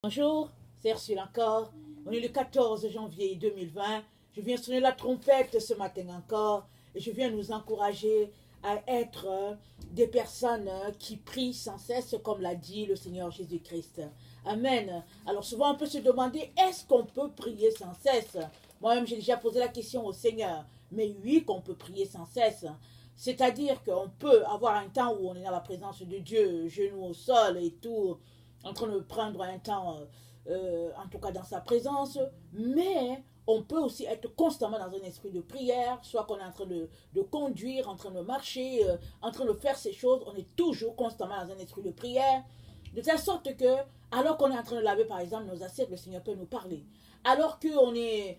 Bonjour, c'est Ursule encore. On est le 14 janvier 2020. Je viens sonner la trompette ce matin encore et je viens nous encourager à être des personnes qui prient sans cesse comme l'a dit le Seigneur Jésus-Christ. Amen. Alors souvent on peut se demander, est-ce qu'on peut prier sans cesse? Moi-même j'ai déjà posé la question au Seigneur, mais oui qu'on peut prier sans cesse. C'est-à-dire qu'on peut avoir un temps où on est dans la présence de Dieu, genoux au sol et tout, en train de prendre un temps, en tout cas dans sa présence, mais on peut aussi être constamment dans un esprit de prière, soit qu'on est en train de conduire, en train de marcher, en train de faire ces choses, on est toujours constamment dans un esprit de prière, de telle sorte que, alors qu'on est en train de laver par exemple nos assiettes, le Seigneur peut nous parler. Alors qu'on est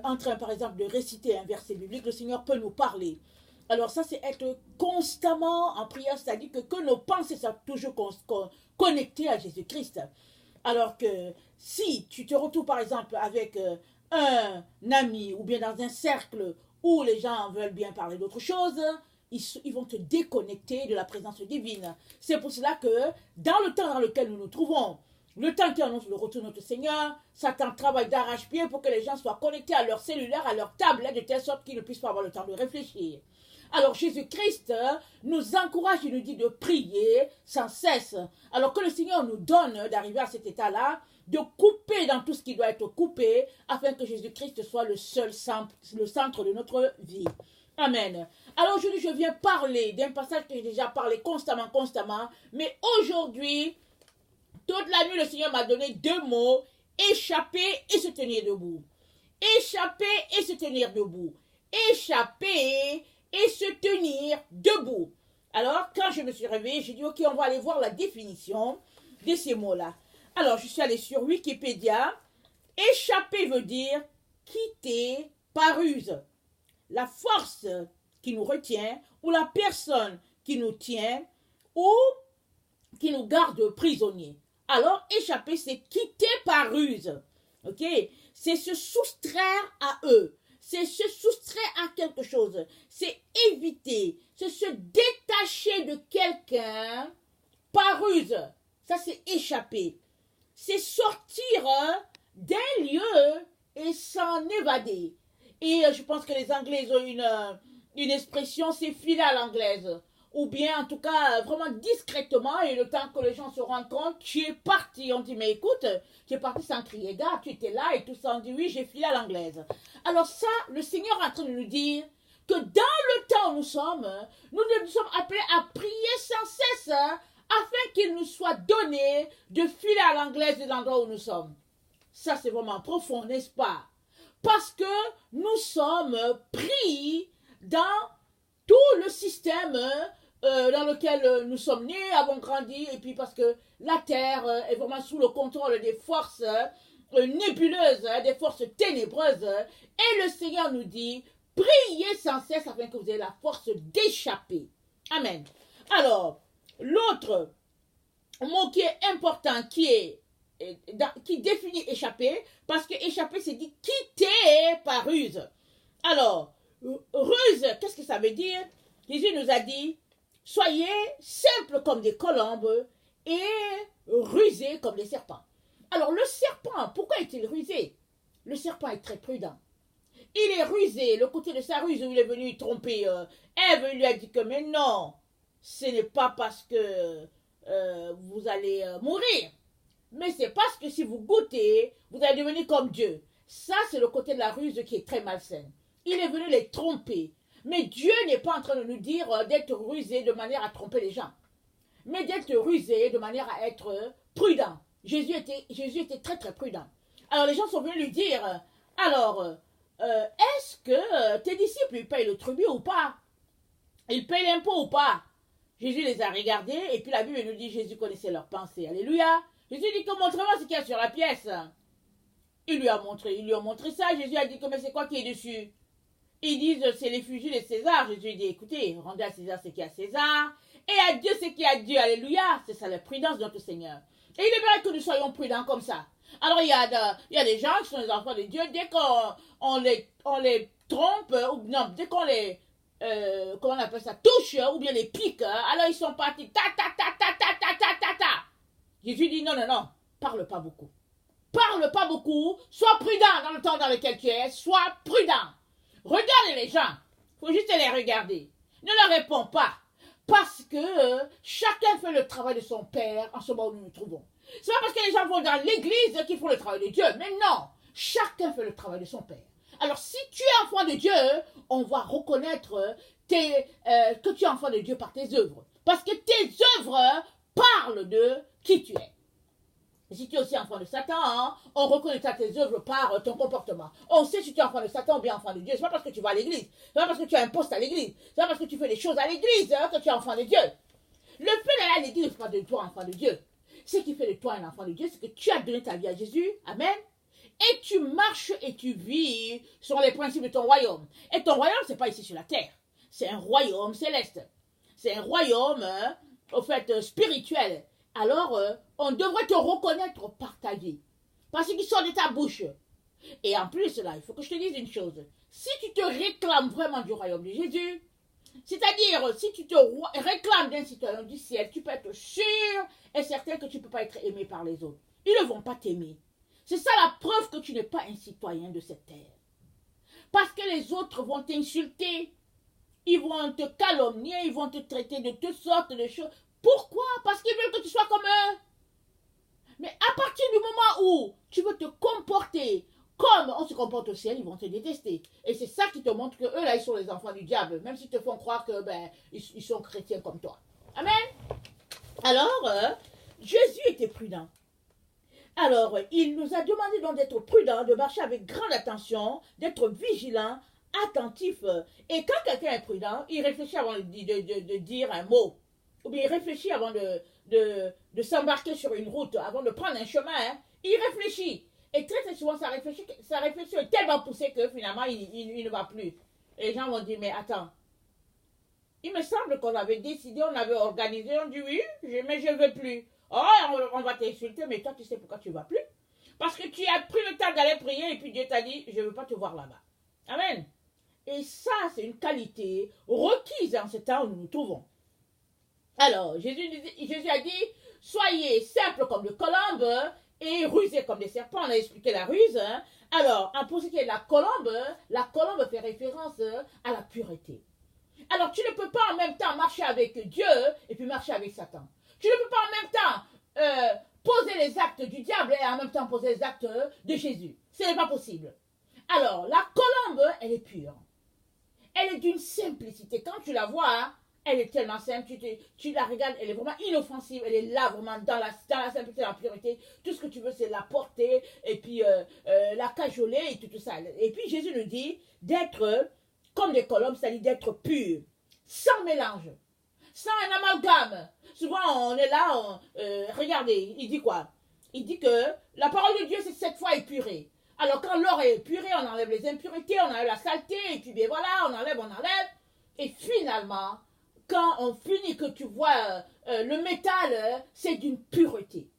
en train par exemple de réciter un verset biblique, le Seigneur peut nous parler. Alors ça, c'est être constamment en prière, c'est-à-dire que nos pensées soient toujours connectées à Jésus-Christ. Alors que si tu te retrouves par exemple avec un ami ou bien dans un cercle où les gens veulent bien parler d'autre chose, ils vont te déconnecter de la présence divine. C'est pour cela que dans le temps dans lequel nous nous trouvons, le temps qui annonce le retour de notre Seigneur, Satan travaille d'arrache-pied pour que les gens soient connectés à leur cellulaire, à leur tablette, de telle sorte qu'ils ne puissent pas avoir le temps de réfléchir. Alors Jésus-Christ nous encourage et nous dit de prier sans cesse. Alors que le Seigneur nous donne d'arriver à cet état-là, de couper dans tout ce qui doit être coupé, afin que Jésus-Christ soit le seul centre, le centre de notre vie. Amen. Alors aujourd'hui, je viens parler d'un passage que j'ai déjà parlé constamment, mais aujourd'hui, toute la nuit, le Seigneur m'a donné deux mots, échapper et se tenir debout. Échapper et se tenir debout. Échapper et se tenir debout. Alors, quand je me suis réveillée, j'ai dit, ok, on va aller voir la définition de ces mots-là. Alors, je suis allée sur Wikipédia. Échapper veut dire quitter par ruse. La force qui nous retient ou la personne qui nous tient ou qui nous garde prisonniers. Alors, échapper, c'est quitter par ruse. Ok? C'est se soustraire à eux. C'est se soustraire à quelque chose. C'est éviter. C'est se détacher de quelqu'un par ruse. Ça, c'est échapper. C'est sortir d'un lieu et s'en évader. Et je pense que les Anglais ont une expression, c'est filer à l'anglaise. Ou bien, en tout cas, vraiment discrètement, et le temps que les gens se rendent compte, tu es parti. On dit, mais écoute, tu es parti sans crier gare, tu étais là, et tout ça, on dit, oui, j'ai filé à l'anglaise. Alors ça, le Seigneur est en train de nous dire que dans le temps où nous sommes sommes appelés à prier sans cesse, afin qu'il nous soit donné de filer à l'anglaise de l'endroit où nous sommes. Ça, c'est vraiment profond, n'est-ce pas? Parce que nous sommes pris dans tout le système dans lequel nous sommes nés, avons grandi, et puis parce que la terre est vraiment sous le contrôle des forces nébuleuses, des forces ténébreuses, et le Seigneur nous dit, priez sans cesse afin que vous ayez la force d'échapper. Amen. Alors, l'autre mot qui est important, qui définit échapper, parce que échapper, c'est dit quitter par ruse. Alors, ruse, qu'est-ce que ça veut dire? Jésus nous a dit, soyez simples comme des colombes et rusés comme des serpents. Alors le serpent, pourquoi est-il rusé? Le serpent est très prudent. Il est rusé, le côté de sa ruse où il est venu tromper Ève, il lui a dit que mais non, ce n'est pas parce que vous allez mourir, mais c'est parce que si vous goûtez, vous allez devenir comme Dieu. Ça, c'est le côté de la ruse qui est très malsaine. Il est venu les tromper. Mais Dieu n'est pas en train de nous dire d'être rusé de manière à tromper les gens, mais d'être rusé de manière à être prudent. Jésus était très très prudent. Alors les gens sont venus lui dire, alors, est-ce que tes disciples ils payent le tribut ou pas? Ils payent l'impôt ou pas? Jésus les a regardés et puis la Bible nous dit Jésus connaissait leurs pensées. Alléluia. Jésus dit que montre-moi ce qu'il y a sur la pièce. Ils lui ont montré ça. Jésus a dit que mais c'est quoi qui est dessus? Ils disent c'est l'effigie de César. Jésus dit écoutez, rendez à César ce qui est à César et à Dieu ce qui est à Dieu. Alléluia. C'est ça la prudence de notre Seigneur. Et il aimerait que nous soyons prudents comme ça. Alors il y a des gens qui sont les enfants de Dieu, dès qu'on les trompe, ou non, dès qu'on les comment on appelle ça, touche, ou bien les pique, alors ils sont partis ta ta ta ta ta ta ta ta ta. Jésus dit non, parle pas beaucoup. parle pas beaucoup, sois prudent dans le temps dans lequel tu es, sois prudent. Regarde les gens, il faut juste les regarder. Ne leur réponds pas, parce que chacun fait le travail de son Père en ce moment où nous nous trouvons. C'est pas parce que les gens vont dans l'église qu'ils font le travail de Dieu, mais non, chacun fait le travail de son Père. Alors si tu es enfant de Dieu, on va reconnaître que tu es enfant de Dieu par tes œuvres. Parce que tes œuvres parlent de qui tu es. Et si tu es aussi enfant de Satan, hein, on reconnaîtra tes œuvres par ton comportement. On sait si tu es enfant de Satan ou bien enfant de Dieu. Ce n'est pas parce que tu vas à l'église. Ce n'est pas parce que tu as un poste à l'église. Ce n'est pas parce que tu fais des choses à l'église hein, que tu es enfant de Dieu. Le fait d'aller à l'église ne fait pas de toi enfant de Dieu. Ce qui fait de toi un enfant de Dieu, c'est que tu as donné ta vie à Jésus. Amen. Et tu marches et tu vis selon les principes de ton royaume. Et ton royaume, ce n'est pas ici sur la terre. C'est un royaume céleste. C'est un royaume, au fait, spirituel. Alors, on devrait te reconnaître par ta vie. Parce qu'il sort de ta bouche. Et en plus, là, il faut que je te dise une chose. Si tu te réclames vraiment du royaume de Jésus, c'est-à-dire, si tu te réclames d'un citoyen du ciel, tu peux être sûr et certain que tu ne peux pas être aimé par les autres. Ils ne vont pas t'aimer. C'est ça la preuve que tu n'es pas un citoyen de cette terre. Parce que les autres vont t'insulter, ils vont te calomnier, ils vont te traiter de toutes sortes de choses. Pourquoi? Parce qu'ils veulent que tu sois comme eux. Mais à partir du moment où tu veux te comporter comme on se comporte au ciel, ils vont te détester. Et c'est ça qui te montre que eux là, ils sont les enfants du diable, même s'ils te font croire que ils sont chrétiens comme toi. Amen. Alors, Jésus était prudent. Alors, il nous a demandé donc d'être prudent, de marcher avec grande attention, d'être vigilant, attentif. Et quand quelqu'un est prudent, il réfléchit avant de dire un mot. Ou bien il réfléchit avant de s'embarquer sur une route, avant de prendre un chemin. Hein. Il réfléchit. Et très, très souvent, sa réflexion est tellement poussée que finalement, il ne va plus. Et les gens vont dire, mais attends, il me semble qu'on avait décidé, on avait organisé, on dit oui, mais je ne veux plus. Oh, on va t'insulter, mais toi, tu sais pourquoi tu ne vas plus? Parce que tu as pris le temps d'aller prier et puis Dieu t'a dit, je ne veux pas te voir là-bas. Amen. Et ça, c'est une qualité requise en ce temps où nous nous trouvons. Alors, Jésus a dit, soyez simples comme le colombe et rusés comme des serpents. On a expliqué la ruse. Hein. Alors, pour ce qui est de la colombe fait référence à la pureté. Alors, tu ne peux pas en même temps marcher avec Dieu et puis marcher avec Satan. Tu ne peux pas en même temps poser les actes du diable et en même temps poser les actes de Jésus. Ce n'est pas possible. Alors, la colombe, elle est pure. Elle est d'une simplicité. Quand tu la vois, hein, elle est tellement simple, tu la regardes, elle est vraiment inoffensive, elle est là vraiment dans la simplicité, dans la pureté. Tout ce que tu veux, c'est la porter et puis la cajoler et tout ça. Et puis Jésus nous dit d'être comme des colombes, c'est-à-dire d'être pur, sans mélange, sans un amalgame. Souvent, on est là, regardez, il dit quoi? Il dit que la parole de Dieu, c'est 7 fois épurée. Alors, quand l'or est épuré, on enlève les impuretés, on enlève la saleté, et puis bien voilà, on enlève. Et finalement, quand on finit que tu vois le métal, c'est d'une pureté.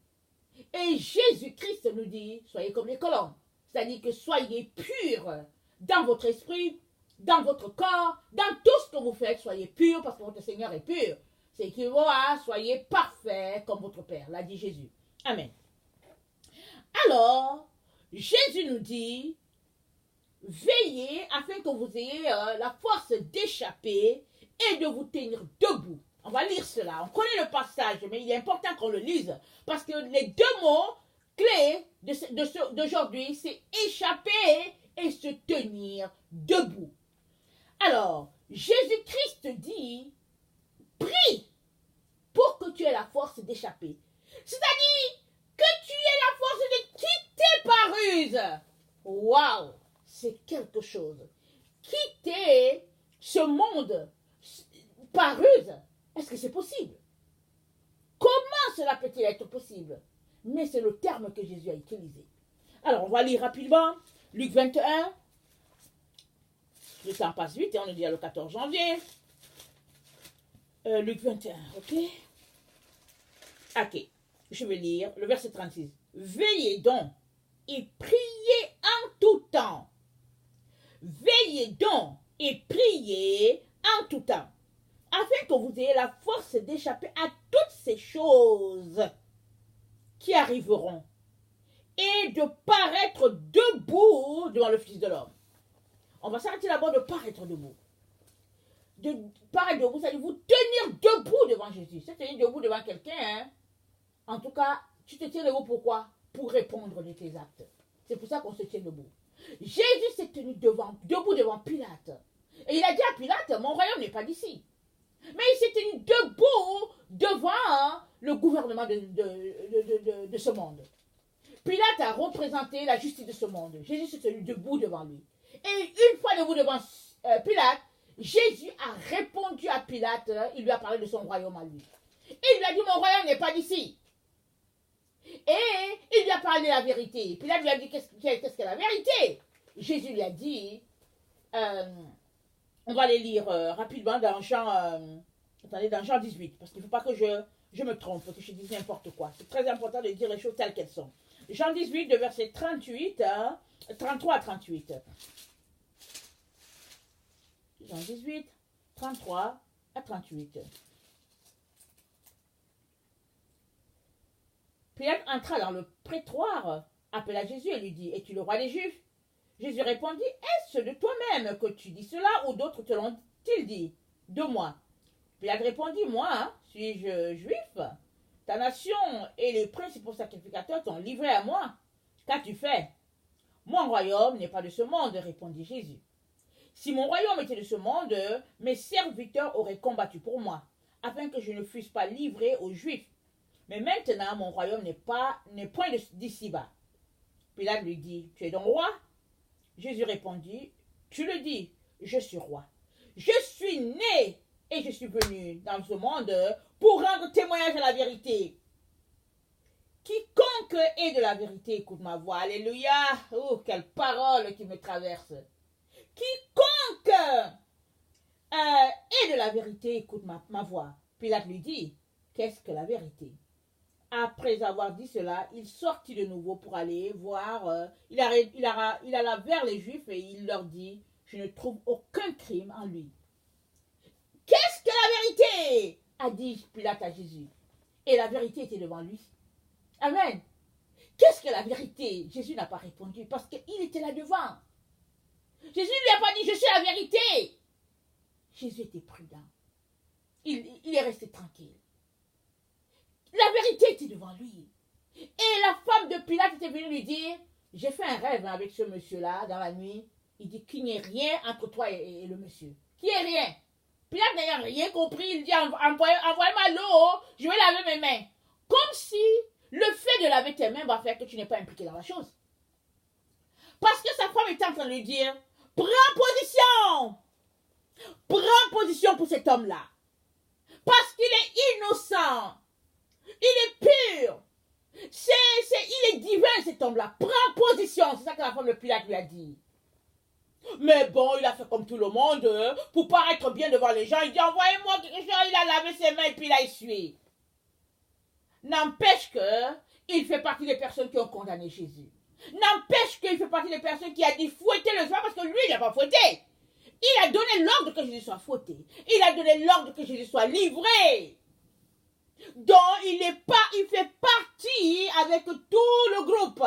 Et Jésus-Christ nous dit, soyez comme les colombes. C'est-à-dire que soyez purs dans votre esprit, dans votre corps, dans tout ce que vous faites, soyez purs parce que votre Seigneur est pur. C'est qu'il va, soyez parfaits comme votre Père, l'a dit Jésus. Amen. Alors, Jésus nous dit, veillez afin que vous ayez la force d'échapper et de vous tenir debout. On va lire cela. On connaît le passage, mais il est important qu'on le lise. Parce que les deux mots clés d'aujourd'hui, c'est échapper et se tenir debout. Alors, Jésus-Christ dit, prie pour que tu aies la force d'échapper. C'est-à-dire que tu aies la force de quitter par ruse. Waouh, c'est quelque chose. Quitter ce monde par ruse, est-ce que c'est possible? Comment cela peut-il être possible? Mais c'est le terme que Jésus a utilisé. Alors, on va lire rapidement. Luc 21. Le temps passe vite et on est déjà le 14 janvier. Luc 21, ok? Ok, je vais lire le verset 36. Veillez donc et priez en tout temps. Veillez donc et priez en tout temps, afin que vous ayez la force d'échapper à toutes ces choses qui arriveront et de paraître debout devant le Fils de l'homme. On va s'arrêter d'abord de paraître debout. De paraître debout, c'est-à-dire vous tenir debout devant Jésus. C'est tenir debout devant quelqu'un, hein. En tout cas, tu te tiens debout pourquoi? Pour répondre de tes actes. C'est pour ça qu'on se tient debout. Jésus s'est tenu debout devant Pilate. Et il a dit à Pilate, mon royaume n'est pas d'ici. Mais il s'est tenu debout devant le gouvernement de ce monde. Pilate a représenté la justice de ce monde. Jésus s'est tenu debout devant lui. Et une fois debout devant Pilate, Jésus a répondu à Pilate, il lui a parlé de son royaume à lui. Il lui a dit, mon royaume n'est pas d'ici. Et il lui a parlé de la vérité. Pilate lui a dit, qu'est-ce que la vérité? Jésus lui a dit, on va les lire rapidement dans Jean 18, parce qu'il ne faut pas que je me trompe, que je dise n'importe quoi. C'est très important de dire les choses telles qu'elles sont. Jean 18, de verset 33 à 38. Jean 18, 33 à 38. Pilate entra dans le prétoire, appela Jésus et lui dit, es-tu le roi des Juifs? Jésus répondit, est-ce de toi-même que tu dis cela ou d'autres te l'ont-ils dit? De moi. Pilate répondit, moi, suis-je juif? Ta nation et les principaux sacrificateurs t'ont livré à moi. Qu'as-tu fait? Mon royaume n'est pas de ce monde, répondit Jésus. Si mon royaume était de ce monde, mes serviteurs auraient combattu pour moi, afin que je ne fusse pas livré aux Juifs. Mais maintenant, mon royaume n'est point d'ici-bas. Pilate lui dit, tu es donc roi? Jésus répondit, tu le dis, je suis roi. Je suis né et je suis venu dans ce monde pour rendre témoignage à la vérité. Quiconque est de la vérité écoute ma voix. Alléluia. Oh, quelle parole qui me traverse. Quiconque est de la vérité écoute ma voix. Pilate lui dit, qu'est-ce que la vérité? Après avoir dit cela, il sortit de nouveau pour aller voir. Il alla vers les Juifs et il leur dit, je ne trouve aucun crime en lui. Qu'est-ce que la vérité? A dit Pilate à Jésus. Et la vérité était devant lui. Amen. Qu'est-ce que la vérité? Jésus n'a pas répondu parce qu'il était là devant. Jésus ne lui a pas dit, je suis la vérité. Jésus était prudent. Il est resté tranquille. La vérité était devant lui. Et la femme de Pilate était venue lui dire, j'ai fait un rêve avec ce monsieur-là dans la nuit. Il dit qu'il n'y ait rien entre toi et le monsieur. Qu'il n'y ait rien. Pilate n'a rien compris. Il dit, envoyez-moi l'eau, je vais laver mes mains. Comme si le fait de laver tes mains va faire que tu n'es pas impliqué dans la chose. Parce que sa femme était en train de lui dire, prends position. Prends position pour cet homme-là. Parce qu'il est innocent. Il est pur. Il est divin cet homme-là. Prends position. C'est ça que la femme de Pilate lui a dit. Mais bon, il a fait comme tout le monde pour paraître bien devant les gens. Il dit, envoyez-moi quelque chose. Il a lavé ses mains et puis il a essuyé. N'empêche qu'il fait partie des personnes qui ont condamné Jésus. N'empêche qu'il fait partie des personnes qui a dit fouetter le soir parce que lui, il n'a pas fouetté. Il a donné l'ordre que Jésus soit fouetté. Il a donné l'ordre que Jésus soit livré. Donc, il fait partie avec tout le groupe.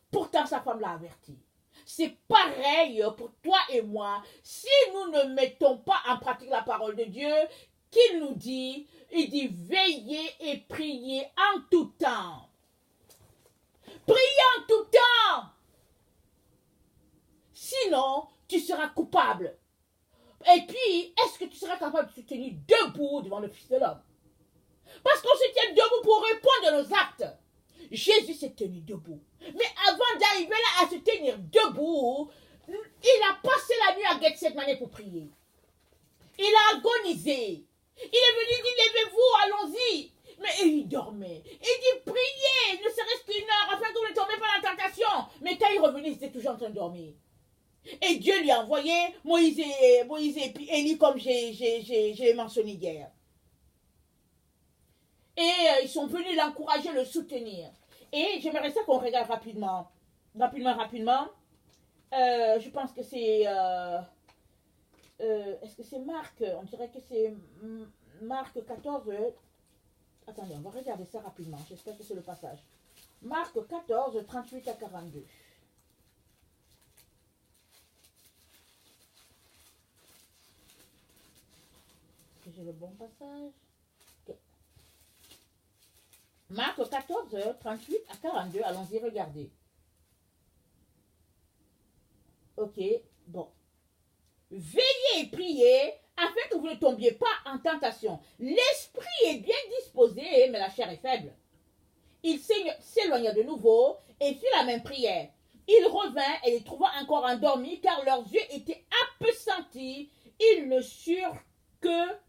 Pourtant, sa femme l'a averti. C'est pareil pour toi et moi. Si nous ne mettons pas en pratique la parole de Dieu, qu'il nous dit, il dit veillez et priez en tout temps. Priez en tout temps. Sinon, tu seras coupable. Et puis, est-ce que tu seras capable de te tenir debout devant le Fils de l'homme? Parce qu'on se tient debout pour répondre à nos actes. Jésus s'est tenu debout. Mais avant d'arriver là à se tenir debout, il a passé la nuit à Gethsemane pour prier. Il a agonisé. Il est venu dire, levez-vous, allons-y. Mais il dormait. Il dit, priez, ne serait-ce qu'une heure, afin que vous ne tombez pas dans la tentation. Mais quand il revenait, il était toujours en train de dormir. Et Dieu lui a envoyé Moïse et puis Élie, comme j'ai mentionné hier. Et ils sont venus l'encourager, le soutenir. Et j'aimerais ça qu'on regarde rapidement. Je pense que c'est... est-ce que c'est Marc? On dirait que c'est Marc 14. Attendez, on va regarder ça rapidement. J'espère que c'est le passage. Marc 14, 38 à 42. J'ai le bon passage. Okay. Marc 14, 38 à 42. Allons-y, regardez. Ok, bon. Veillez et priez afin que vous ne tombiez pas en tentation. L'esprit est bien disposé, mais la chair est faible. Il s'éloigna de nouveau et fit la même prière. Il revint et les trouva encore endormis car leurs yeux étaient appesantis. Ils ne surent que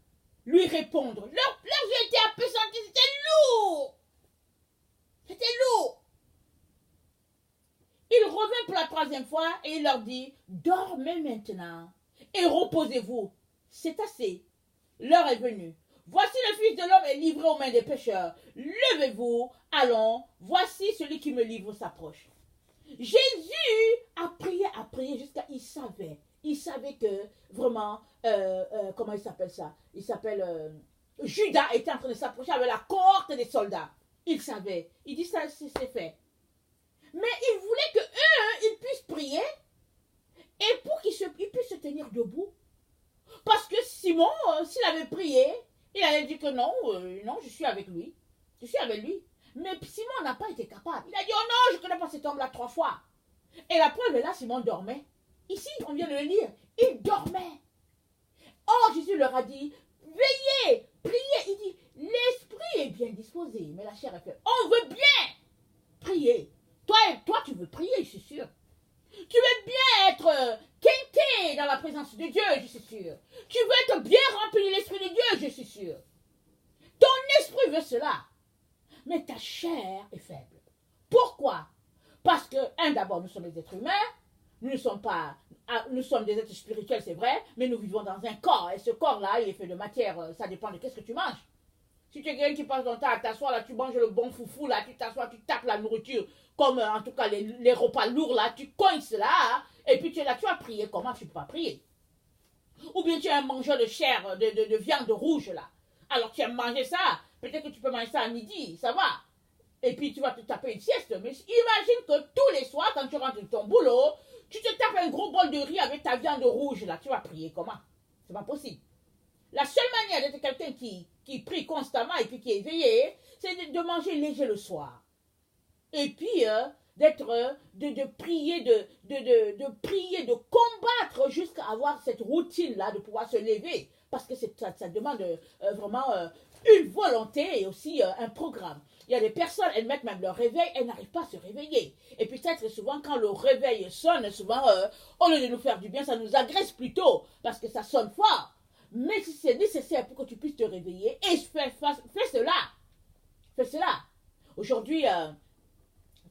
lui répondre. Leurs yeux étaient appesantis, c'était lourd. C'était lourd. Il revint pour la troisième fois et il leur dit, dormez maintenant et reposez-vous. C'est assez. L'heure est venue. Voici le Fils de l'homme est livré aux mains des pécheurs. Levez-vous, allons, voici celui qui me livre s'approche. Jésus a prié jusqu'à... Il savait que vraiment, comment il s'appelle ça? Il s'appelle... Judas était en train de s'approcher avec la cohorte des soldats. Il savait. Il dit ça, c'est fait. Mais il voulait que eux, ils puissent prier et pour qu'ils puissent se tenir debout. Parce que Simon, s'il avait prié, il allait dire que non, non, je suis avec lui. Je suis avec lui. Mais Simon n'a pas été capable. Il a dit, oh non, je ne connais pas cet homme-là 3 fois. Et la preuve est là, Simon dormait. Ici, on vient de le lire. Il dormait. Or, Jésus leur a dit, veillez, priez. Il dit, l'esprit est bien disposé, mais la chair est faible. On veut bien prier. Toi, tu veux prier, je suis sûr. Tu veux bien être quinqué dans la présence de Dieu, je suis sûr. Tu veux être bien rempli de l'esprit de Dieu, je suis sûr. Ton esprit veut cela. Mais ta chair est faible. Pourquoi? Parce que, d'abord, nous sommes des êtres humains. Nous sommes des êtres spirituels, c'est vrai, mais nous vivons dans un corps. Et ce corps-là, il est fait de matière. Ça dépend de qu'est-ce que tu manges. Si tu es quelqu'un qui passe dans ta t'assois là, tu manges le bon foufou là, tu t'assois, tu tapes la nourriture, comme en tout cas les repas lourds là, tu cognes là, et puis tu es là, tu vas prier. Comment tu ne peux pas prier? Ou bien tu es un mangeur de chair, de viande rouge là. Alors tu aimes manger ça, peut-être que tu peux manger ça à midi, ça va. Et puis tu vas te taper une sieste. Mais imagine que tous les soirs, quand tu rentres de ton boulot, tu te tapes un gros bol de riz avec ta viande rouge là, tu vas prier comment? C'est pas possible. La seule manière d'être quelqu'un qui prie constamment et puis qui est éveillé, c'est de manger léger le soir. Et puis de prier, de prier, de combattre jusqu'à avoir cette routine-là, de pouvoir se lever. Parce que ça demande vraiment une volonté et aussi un programme. Il y a des personnes, elles mettent même leur réveil, elles n'arrivent pas à se réveiller. Et peut-être souvent quand le réveil sonne, souvent au lieu de nous faire du bien, ça nous agresse plutôt parce que ça sonne fort. Mais si c'est nécessaire pour que tu puisses te réveiller, et fais cela. Fais cela. Aujourd'hui,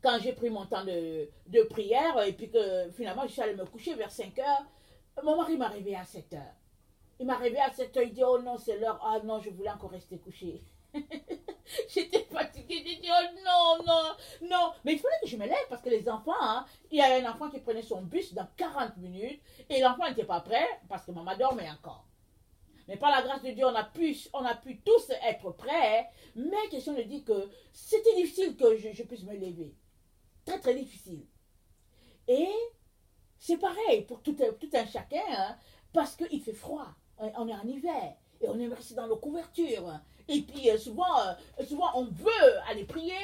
quand j'ai pris mon temps de prière, et puis que finalement je suis allée me coucher vers 5 heures, mon mari m'a réveillée à 7 heures. Il m'a réveillée à 7 heures, il dit, oh non, c'est l'heure. Ah non, je voulais encore rester couchée. J'étais fatiguée, j'ai dit, oh non. Mais il fallait que je me lève parce que les enfants, hein, il y a un enfant qui prenait son bus dans 40 minutes, et l'enfant n'était pas prêt parce que maman dormait encore. Mais par la grâce de Dieu, on a pu tous être prêts. Mais question de dire que c'était difficile que je puisse me lever. Très, très difficile. Et c'est pareil pour tout un chacun, hein, parce qu'il fait froid. On est en hiver. Et on est resté dans nos couvertures. Et puis souvent, on veut aller prier,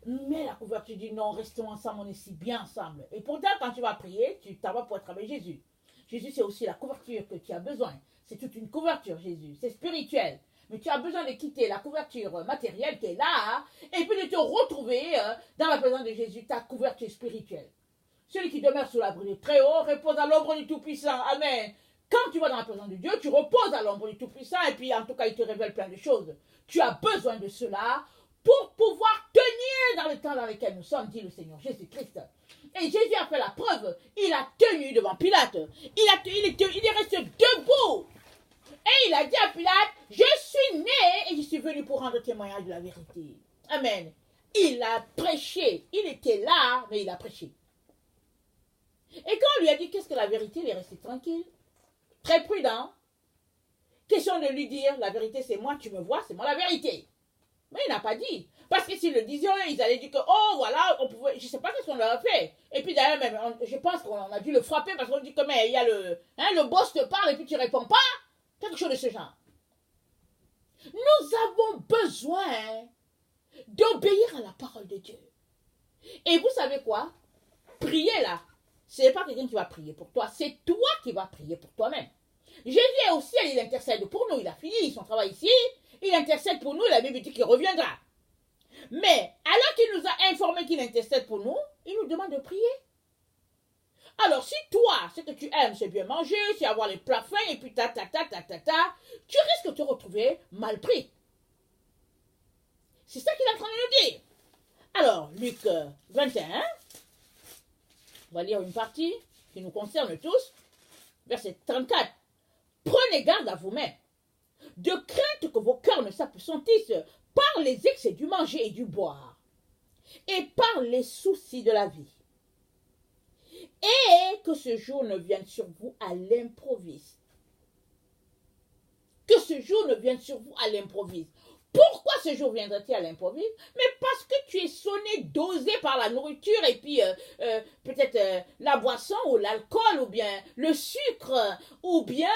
mais la couverture dit non, restons ensemble, on est si bien ensemble. Et pourtant, quand tu vas prier, tu t'en vas pour être avec Jésus. Jésus, c'est aussi la couverture que tu as besoin. C'est toute une couverture, Jésus. C'est spirituel. Mais tu as besoin de quitter la couverture matérielle qui est là, et puis de te retrouver dans la présence de Jésus, ta couverture spirituelle. Celui qui demeure sous l'abri du Très-Haut repose à l'ombre du Tout-Puissant. Amen. Quand tu vas dans la présence de Dieu, tu reposes à l'ombre du Tout-Puissant, et puis en tout cas, il te révèle plein de choses. Tu as besoin de cela pour pouvoir tenir dans le temps dans lequel nous sommes, dit le Seigneur Jésus-Christ. Et Jésus a fait la preuve. Il a tenu devant Pilate. Il est resté debout. Et il a dit à Pilate, je suis né et je suis venu pour rendre témoignage de la vérité. Amen. Il a prêché. Il était là, mais il a prêché. Et quand on lui a dit qu'est-ce que la vérité, il est resté tranquille. Très prudent. Question de lui dire, la vérité c'est moi, tu me vois, c'est moi la vérité. Mais il n'a pas dit. Parce que s'ils le disaient, ils allaient dire que, oh, voilà, on pouvait, je ne sais pas ce qu'on leur a fait. Et puis d'ailleurs, même, je pense qu'on a dû le frapper parce qu'on dit que, mais il y a le boss te parle et puis tu ne réponds pas. Quelque chose de ce genre. Nous avons besoin d'obéir à la parole de Dieu. Et vous savez quoi? Prier là, ce n'est pas quelqu'un qui va prier pour toi, c'est toi qui vas prier pour toi-même. Jésus est aussi, il intercède pour nous, il a fini son travail ici, il intercède pour nous, la Bible dit qu'il reviendra. Mais alors qu'il nous a informé qu'il intercède pour nous, il nous demande de prier. Alors si toi, ce que tu aimes, c'est bien manger, c'est avoir les plats fins, et puis tu risques de te retrouver mal pris. C'est ça qu'il est en train de nous dire. Alors, Luc 21, on va lire une partie qui nous concerne tous, verset 34. Prenez garde à vous-même, de crainte que vos cœurs ne s'apesantissent par les excès du manger et du boire, et par les soucis de la vie. Et que ce jour ne vienne sur vous à l'improviste. Que ce jour ne vienne sur vous à l'improviste. Pourquoi ce jour viendrait-il à l'improviste? Mais parce que tu es sonné, dosé par la nourriture et puis peut-être la boisson ou l'alcool ou bien le sucre ou bien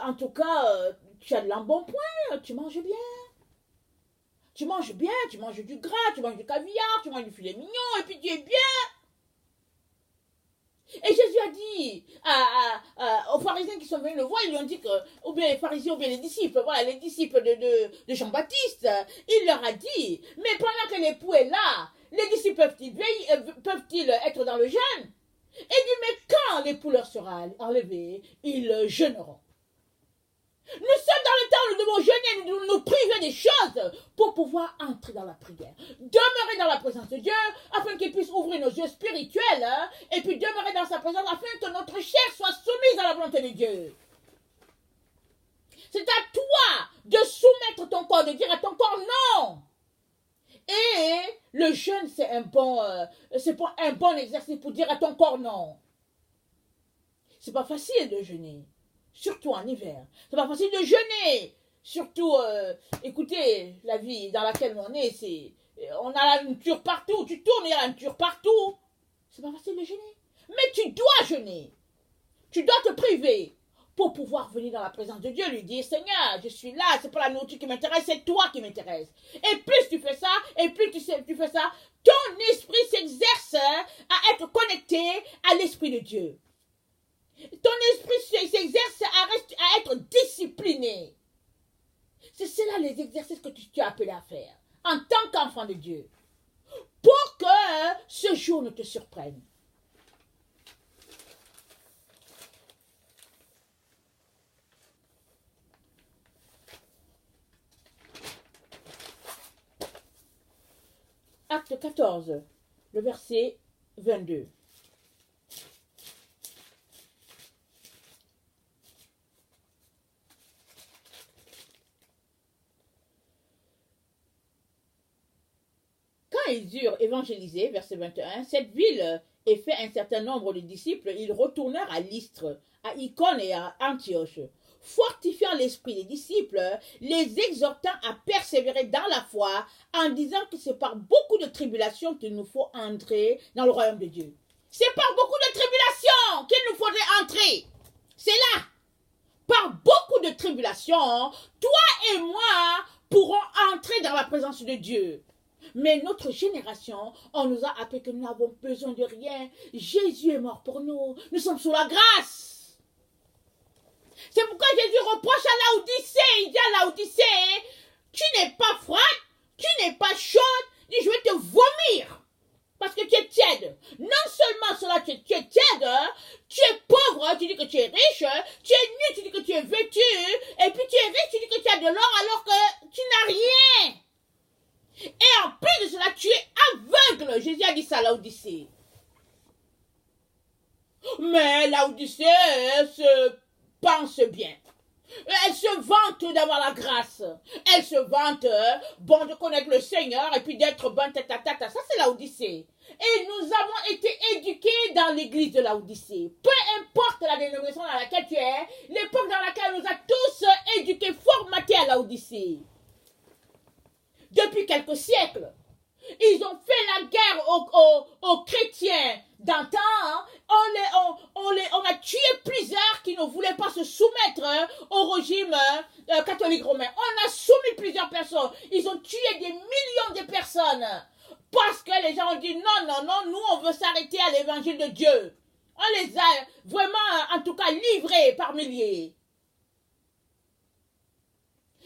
en tout cas tu as de l'embonpoint, tu manges bien. Tu manges bien, tu manges du gras, tu manges du caviar, tu manges du filet mignon et puis tu es bien. Et Jésus a dit aux pharisiens qui sont venus le voir, ils lui ont dit que, ou bien les pharisiens, ou bien les disciples, voilà, les disciples de Jean-Baptiste, il leur a dit, mais pendant que l'époux est là, les disciples peuvent-ils être dans le jeûne? Et il dit, mais quand l'époux leur sera enlevé, ils jeûneront. Nous sommes dans le temps où nous devons jeûner, nous devons nous priver des choses pour pouvoir entrer dans la prière. Demeurer dans la présence de Dieu afin qu'il puisse ouvrir nos yeux spirituels et puis demeurer dans sa présence afin que notre chair soit soumise à la volonté de Dieu. C'est à toi de soumettre ton corps, de dire à ton corps non. Et le jeûne, c'est un bon exercice pour dire à ton corps non. C'est pas facile de jeûner. Surtout en hiver. C'est pas facile de jeûner. Surtout, écoutez, la vie dans laquelle on est, on a la nature partout. Tu tournes, il y a la nature partout. C'est pas facile de jeûner. Mais tu dois jeûner. Tu dois te priver pour pouvoir venir dans la présence de Dieu, lui dire, Seigneur, je suis là, c'est pas la nourriture qui m'intéresse, c'est toi qui m'intéresse. Et plus tu fais ça, et plus tu fais ça, ton esprit s'exerce à être connecté à l'esprit de Dieu. Ton esprit s'exerce à être discipliné. C'est cela les exercices que tu es appelé à faire en tant qu'enfant de Dieu. Pour que ce jour ne te surprenne. Acte 14, le verset 22. Quand ils eurent évangélisé, verset 21, cette ville et fait un certain nombre de disciples, ils retournèrent à Lystre, à Icône et à Antioche, fortifiant l'esprit des disciples, les exhortant à persévérer dans la foi, en disant que c'est par beaucoup de tribulations qu'il nous faut entrer dans le royaume de Dieu. C'est par beaucoup de tribulations qu'il nous faudrait entrer. C'est là. Par beaucoup de tribulations, toi et moi pourrons entrer dans la présence de Dieu. Mais notre génération, on nous a appris que nous n'avons besoin de rien. Jésus est mort pour nous. Nous sommes sous la grâce. C'est pourquoi Jésus reproche à Laodicée. Il dit à Laodicée, tu n'es pas froide, tu n'es pas chaude, il dit, je vais te vomir. Parce que tu es tiède. Non seulement cela, tu es tiède, tu es pauvre, tu dis que tu es riche, tu es nu, tu dis que tu es vêtu, et puis tu es riche, tu dis que tu as de l'or alors que tu n'as rien. Et en plus de cela, tu es aveugle. Jésus a dit ça à Laodicée. Mais Laodicée se pense bien. Elle se vante d'avoir la grâce. Elle se vante, bon, de connaître le Seigneur et puis d'être bonne tata. Ça, c'est Laodicée. Et nous avons été éduqués dans l'église de Laodicée. Peu importe la dénomination dans laquelle tu es, l'époque dans laquelle on nous a tous éduqués, formatés à Laodicée. depuis quelques siècles. Ils ont fait la guerre aux chrétiens d'antan. Hein. On a tué plusieurs qui ne voulaient pas se soumettre au régime catholique romain. On a soumis plusieurs personnes. Ils ont tué des millions de personnes. Parce que les gens ont dit non, non, non, nous on veut s'arrêter à l'évangile de Dieu. On les a vraiment, en tout cas, livrés par milliers.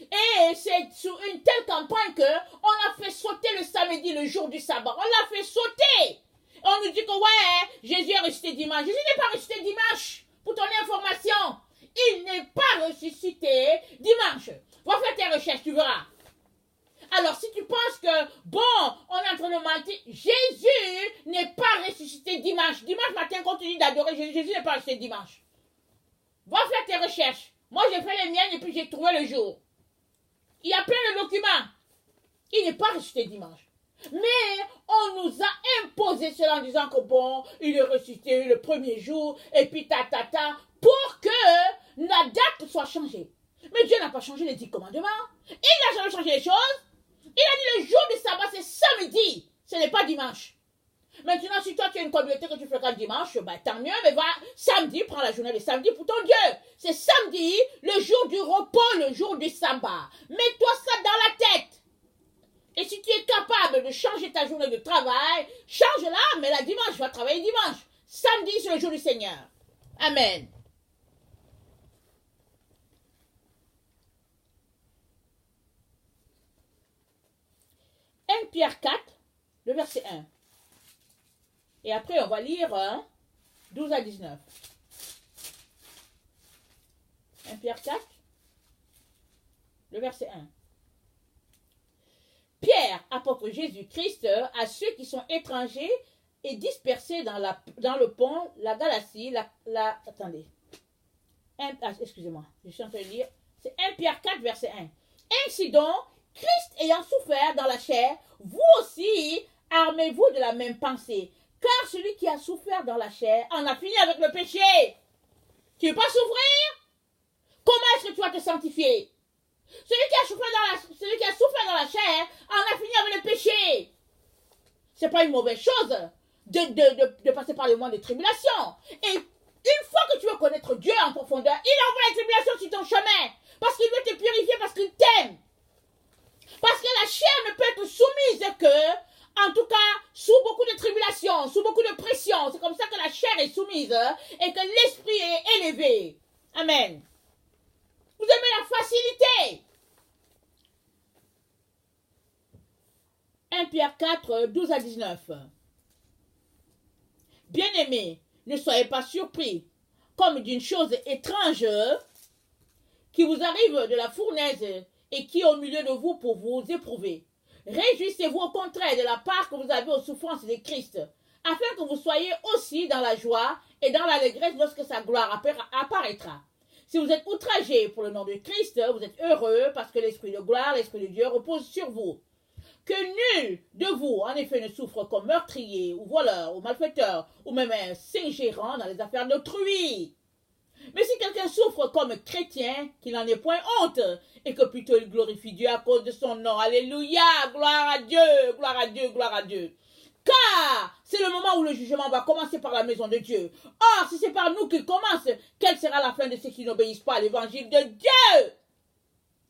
Et c'est sur une telle campagne qu'on a fait sauter le samedi, le jour du sabbat. On l'a fait sauter. On nous dit que ouais, Jésus est ressuscité dimanche. Jésus n'est pas ressuscité dimanche. Pour ton information, il n'est pas ressuscité dimanche. Va faire tes recherches, tu verras. Alors, si tu penses que, bon, on est en train de mentir, Jésus n'est pas ressuscité dimanche. Dimanche matin, quand tu dis d'adorer Jésus, Jésus n'est pas ressuscité dimanche. Va faire tes recherches. Moi, j'ai fait les miennes et puis j'ai trouvé le jour. Il y a plein de documents. Il n'est pas ressuscité dimanche. Mais on nous a imposé cela en disant que bon, il est ressuscité le premier jour, et puis pour que la date soit changée. Mais Dieu n'a pas changé les 10 commandements. Il n'a jamais changé les choses. Il a dit le jour du sabbat, c'est samedi. Ce n'est pas dimanche. Maintenant, si toi tu as une communauté que tu fréquentes dimanche, bah, tant mieux, mais va samedi, prends la journée de samedi pour ton Dieu. C'est samedi, le jour du repos, le jour du sabbat. Mets-toi ça dans la tête. Et si tu es capable de changer ta journée de travail, change-la, mais la dimanche, va travailler dimanche. Samedi, c'est le jour du Seigneur. Amen. Pierre 4, le verset 1. Et après, on va lire 12 à 19. 1 Pierre 4, le verset 1. Pierre, apôtre Jésus-Christ, à ceux qui sont étrangers et dispersés dans le pont, la Galatie, attendez. Excusez-moi, je suis en train de lire. C'est 1 Pierre 4, verset 1. Ainsi donc, Christ ayant souffert dans la chair, vous aussi, armez-vous de la même pensée. Car celui qui a souffert dans la chair en a fini avec le péché. Tu ne veux pas souffrir? Comment est-ce que tu vas te sanctifier? Celui qui a souffert dans la chair en a fini avec le péché. Ce n'est pas une mauvaise chose de passer par le monde de tribulation. Et une fois que tu veux connaître Dieu en profondeur, il envoie la tribulation sur ton chemin. Parce qu'il veut te purifier, parce qu'il t'aime. Parce que la chair ne peut être soumise que, en tout cas, sous beaucoup de tribulations, sous beaucoup de pression. C'est comme ça que la chair est soumise et que l'esprit est élevé. Amen. Vous aimez la facilité. 1 Pierre 4, 12 à 19. Bien-aimés, ne soyez pas surpris comme d'une chose étrange qui vous arrive de la fournaise et qui est au milieu de vous pour vous éprouver. Réjouissez-vous au contraire de la part que vous avez aux souffrances de Christ, afin que vous soyez aussi dans la joie et dans l'allégresse lorsque sa gloire apparaîtra. Si vous êtes outragés pour le nom de Christ, vous êtes heureux parce que l'Esprit de gloire, l'Esprit de Dieu repose sur vous. Que nul de vous, en effet, ne souffre comme meurtrier ou voleur ou malfaiteur ou même un s'ingérant dans les affaires d'autrui. Mais si quelqu'un souffre comme chrétien, qu'il n'en ait point honte, et que plutôt il glorifie Dieu à cause de son nom. Alléluia, gloire à Dieu, gloire à Dieu, gloire à Dieu. Car c'est le moment où le jugement va commencer par la maison de Dieu. Or, si c'est par nous qu'il commence, quelle sera la fin de ceux qui n'obéissent pas à l'évangile de Dieu?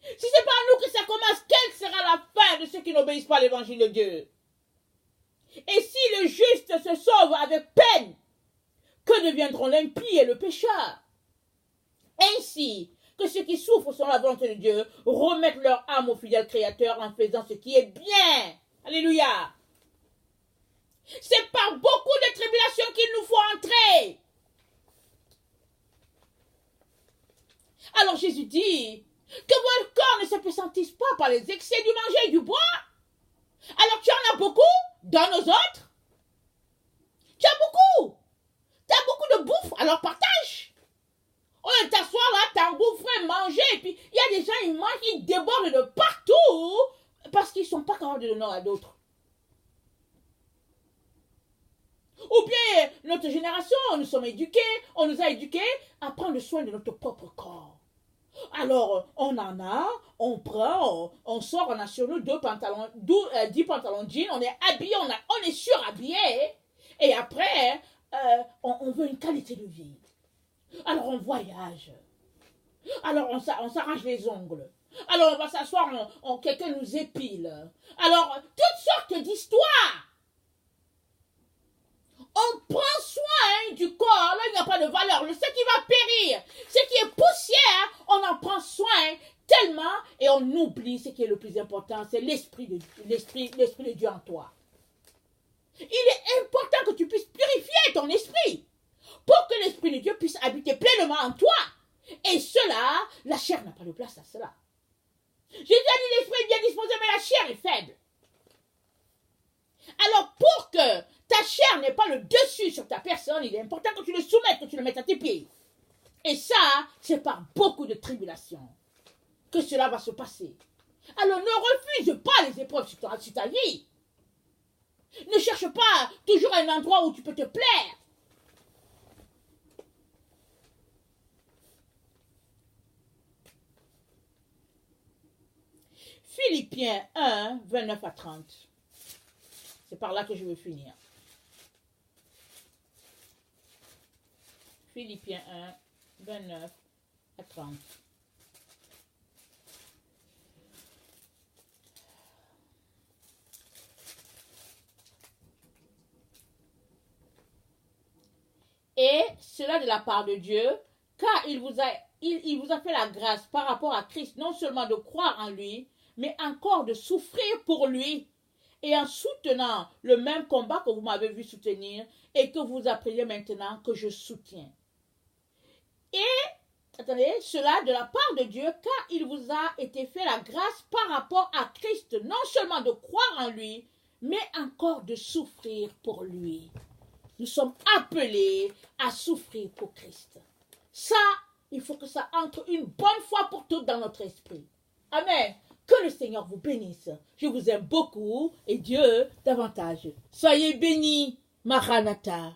Si c'est par nous que ça commence, quelle sera la fin de ceux qui n'obéissent pas à l'évangile de Dieu? Et si le juste se sauve avec peine, que deviendront l'impie et le pécheur? Ainsi que ceux qui souffrent selon la volonté de Dieu remettent leur âme au fidèle Créateur en faisant ce qui est bien. Alléluia. C'est par beaucoup de tribulations qu'il nous faut entrer. Alors Jésus dit que votre corps ne s'apesantisse pas par les excès du manger et du boire. Alors tu en as beaucoup dans nos autres. Tu as beaucoup. Tu as beaucoup de bouffe, alors partage. On est t'asseoir là, t'engouffrer, manger, et puis il y a des gens, ils mangent, ils débordent de partout parce qu'ils ne sont pas capables de donner à d'autres. Ou bien, notre génération, nous sommes éduqués, on nous a éduqués à prendre soin de notre propre corps. Alors, on en a, on prend, on sort, on a sur nous 10 pantalons jeans, on est habillé, on est surhabillé. Et après, on veut une qualité de vie. Alors, on voyage. Alors, on s'arrange les ongles. Alors, on va s'asseoir, quelqu'un nous épile. Alors, toutes sortes d'histoires. On prend soin du corps, là il n'y a pas de valeur. Ce qui va périr, ce qui est poussière, on en prend soin tellement et on oublie ce qui est le plus important, c'est l'esprit de Dieu en toi. Il est important que tu puisses purifier ton esprit pour que l'esprit de Dieu puisse habiter pleinement en toi. Et cela, la chair n'a pas de place à cela. Jésus a dit l'esprit est bien disposé, mais la chair est faible. Alors pour que ta chair n'ait pas le dessus sur ta personne, il est important que tu le soumettes, que tu le mettes à tes pieds. Et ça, c'est par beaucoup de tribulations que cela va se passer. Alors ne refuse pas les épreuves sur ta vie. Ne cherche pas toujours un endroit où tu peux te plaire. Philippiens 1, 29 à 30. C'est par là que je veux finir. Philippiens 1, 29 à 30. Et cela de la part de Dieu, car il vous a fait la grâce par rapport à Christ, non seulement de croire en lui, mais encore de souffrir pour lui, et en soutenant le même combat que vous m'avez vu soutenir, et que vous apprenez maintenant que je soutiens. Et, attendez, cela de la part de Dieu, car il vous a été fait la grâce par rapport à Christ, non seulement de croire en lui, mais encore de souffrir pour lui. Nous sommes appelés à souffrir pour Christ. Ça, il faut que ça entre une bonne fois pour toutes dans notre esprit. Amen. Que le Seigneur vous bénisse. Je vous aime beaucoup et Dieu davantage. Soyez bénis, Maranatha.